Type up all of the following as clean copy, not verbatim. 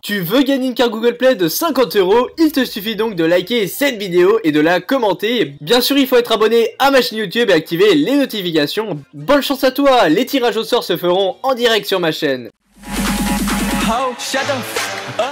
Tu veux gagner une carte Google Play de 50 €, il te suffit donc de liker cette vidéo et de la commenter. Bien sûr, il faut être abonné à ma chaîne YouTube et activer les notifications. Bonne chance à toi, les tirages au sort se feront en direct sur ma chaîne. Oh, shut up.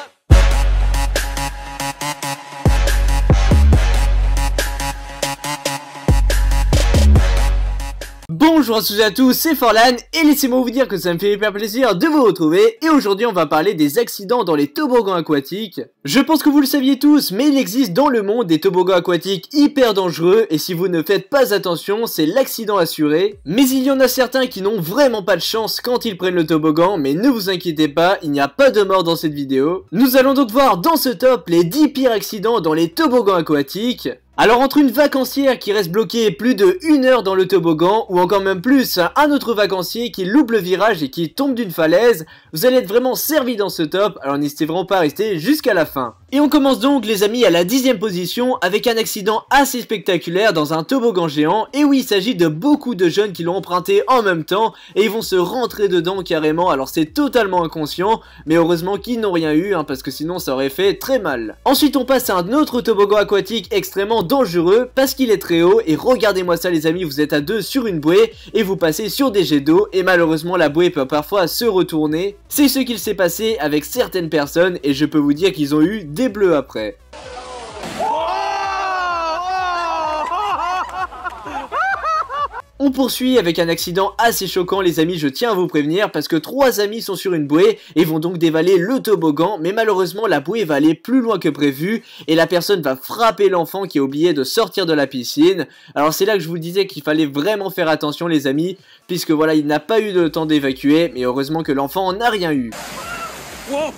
Bonjour à toutes et à tous, c'est Forlan et laissez-moi vous dire que ça me fait hyper plaisir de vous retrouver et aujourd'hui on va parler des accidents dans les toboggans aquatiques. Je pense que vous le saviez tous, mais il existe dans le monde des toboggans aquatiques hyper dangereux et si vous ne faites pas attention, c'est l'accident assuré. Mais il y en a certains qui n'ont vraiment pas de chance quand ils prennent le toboggan, mais ne vous inquiétez pas, il n'y a pas de mort dans cette vidéo. Nous allons donc voir dans ce top les 10 pires accidents dans les toboggans aquatiques. Alors entre une vacancière qui reste bloquée plus de 1 heure dans le toboggan ou encore même plus un autre vacancier qui loupe le virage et qui tombe d'une falaise, vous allez être vraiment servi dans ce top, alors n'hésitez vraiment pas à rester jusqu'à la fin. Et on commence donc les amis à la 10e position avec un accident assez spectaculaire dans un toboggan géant. Et oui, il s'agit de beaucoup de jeunes qui l'ont emprunté en même temps et ils vont se rentrer dedans carrément, alors c'est totalement inconscient, mais heureusement qu'ils n'ont rien eu parce que sinon ça aurait fait très mal. Ensuite on passe à un autre toboggan aquatique extrêmement dangereux parce qu'il est très haut et regardez-moi ça les amis, vous êtes à deux sur une bouée et vous passez sur des jets d'eau et malheureusement la bouée peut parfois se retourner. C'est ce qu'il s'est passé avec certaines personnes et je peux vous dire qu'ils ont eu des bleus après. On poursuit avec un accident assez choquant les amis, je tiens à vous prévenir parce que 3 amis sont sur une bouée et vont donc dévaler le toboggan, mais malheureusement la bouée va aller plus loin que prévu et la personne va frapper l'enfant qui a oublié de sortir de la piscine. Alors c'est là que je vous disais qu'il fallait vraiment faire attention les amis, puisque voilà il n'a pas eu le temps d'évacuer, mais heureusement que l'enfant n'a rien eu. Wow.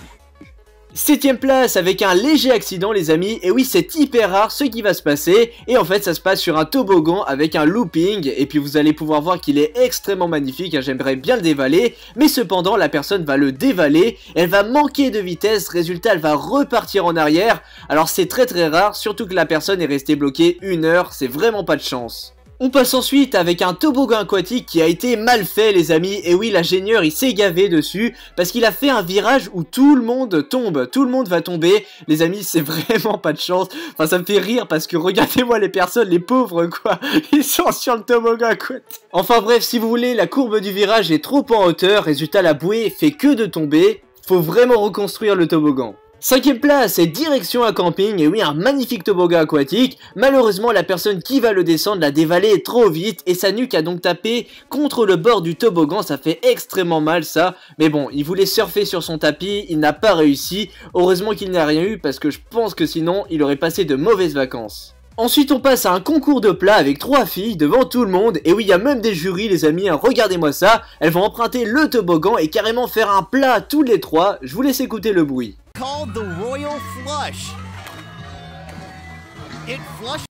7ème place avec un léger accident les amis, et oui c'est hyper rare ce qui va se passer, et en fait ça se passe sur un toboggan avec un looping, et puis vous allez pouvoir voir qu'il est extrêmement magnifique, j'aimerais bien le dévaler, mais cependant la personne va le dévaler, elle va manquer de vitesse, résultat elle va repartir en arrière, alors c'est très rare, surtout que la personne est restée bloquée 1 heure, c'est vraiment pas de chance. On passe ensuite avec un toboggan aquatique qui a été mal fait les amis, et oui l'ingénieur il s'est gavé dessus parce qu'il a fait un virage où tout le monde tombe, tout le monde va tomber, les amis c'est vraiment pas de chance, enfin ça me fait rire parce que regardez-moi les personnes, les pauvres quoi, ils sont sur le toboggan aquatique. Enfin bref, si vous voulez, la courbe du virage est trop en hauteur, résultat la bouée fait que de tomber, faut vraiment reconstruire le toboggan. 5ème place, c'est direction à camping, et oui un magnifique toboggan aquatique, malheureusement la personne qui va le descendre l'a dévalé trop vite et sa nuque a donc tapé contre le bord du toboggan, ça fait extrêmement mal ça, mais bon il voulait surfer sur son tapis, il n'a pas réussi, heureusement qu'il n'a rien eu parce que je pense que sinon il aurait passé de mauvaises vacances. Ensuite on passe à un concours de plats avec 3 filles devant tout le monde, et oui il y a même des jurys les amis, regardez-moi ça, elles vont emprunter le toboggan et carrément faire un plat toutes les 3, je vous laisse écouter le bruit. Called the Royal Flush.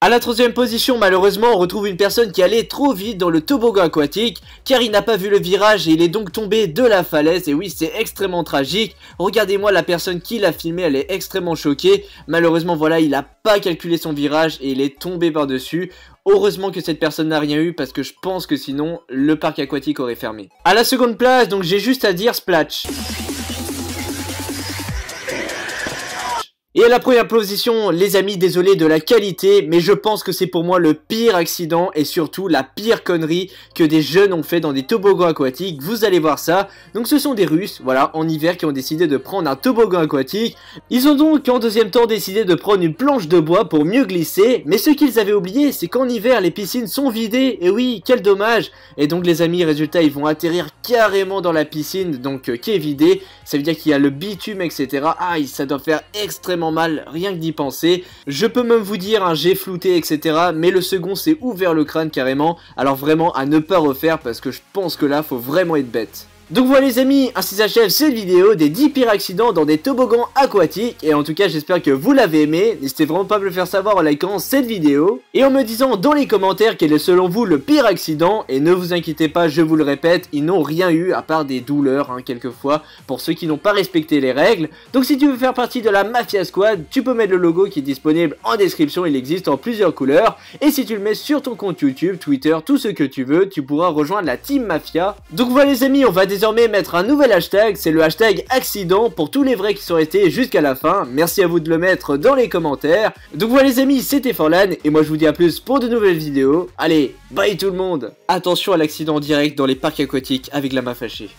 À la 3ème position, malheureusement, on retrouve une personne qui allait trop vite dans le toboggan aquatique, car il n'a pas vu le virage et il est donc tombé de la falaise, et oui, c'est extrêmement tragique. Regardez-moi la personne qui l'a filmé, elle est extrêmement choquée. Malheureusement, voilà, il n'a pas calculé son virage et il est tombé par-dessus. Heureusement que cette personne n'a rien eu, parce que je pense que sinon, le parc aquatique aurait fermé. À la 2ème place, donc j'ai juste à dire splash. Et à la 1ère position, les amis, désolé de la qualité, mais je pense que c'est pour moi le pire accident et surtout la pire connerie que des jeunes ont fait dans des toboggans aquatiques, vous allez voir ça. Donc ce sont des Russes, voilà, en hiver qui ont décidé de prendre un toboggan aquatique. Ils ont donc en 2e temps décidé de prendre une planche de bois pour mieux glisser, mais ce qu'ils avaient oublié, c'est qu'en hiver les piscines sont vidées, et oui, quel dommage. Et donc les amis, résultat, ils vont atterrir carrément dans la piscine, donc qui est vidée, ça veut dire qu'il y a le bitume, etc. Aïe, ça doit faire extrêmement mal, rien que d'y penser. Je peux même vous dire, j'ai flouté, etc. Mais le second s'est ouvert le crâne carrément. Alors vraiment à ne pas refaire parce que je pense que là, faut vraiment être bête. Donc voilà les amis, ainsi s'achève cette vidéo des 10 pires accidents dans des toboggans aquatiques. Et en tout cas j'espère que vous l'avez aimé, n'hésitez vraiment pas à me le faire savoir en likant cette vidéo. Et en me disant dans les commentaires quel est selon vous le pire accident. Et ne vous inquiétez pas, je vous le répète, ils n'ont rien eu à part des douleurs quelquefois pour ceux qui n'ont pas respecté les règles. Donc si tu veux faire partie de la Mafia Squad, tu peux mettre le logo qui est disponible en description, il existe en plusieurs couleurs. Et si tu le mets sur ton compte YouTube, Twitter, tout ce que tu veux, tu pourras rejoindre la Team Mafia. Donc voilà les amis, on va désormais mettre un nouvel hashtag, c'est le hashtag accident pour tous les vrais qui sont restés jusqu'à la fin. Merci à vous de le mettre dans les commentaires. Donc voilà les amis, c'était Forlan et moi je vous dis à plus pour de nouvelles vidéos. Allez, bye tout le monde. Attention à l'accident direct dans les parcs aquatiques avec la main fâchée.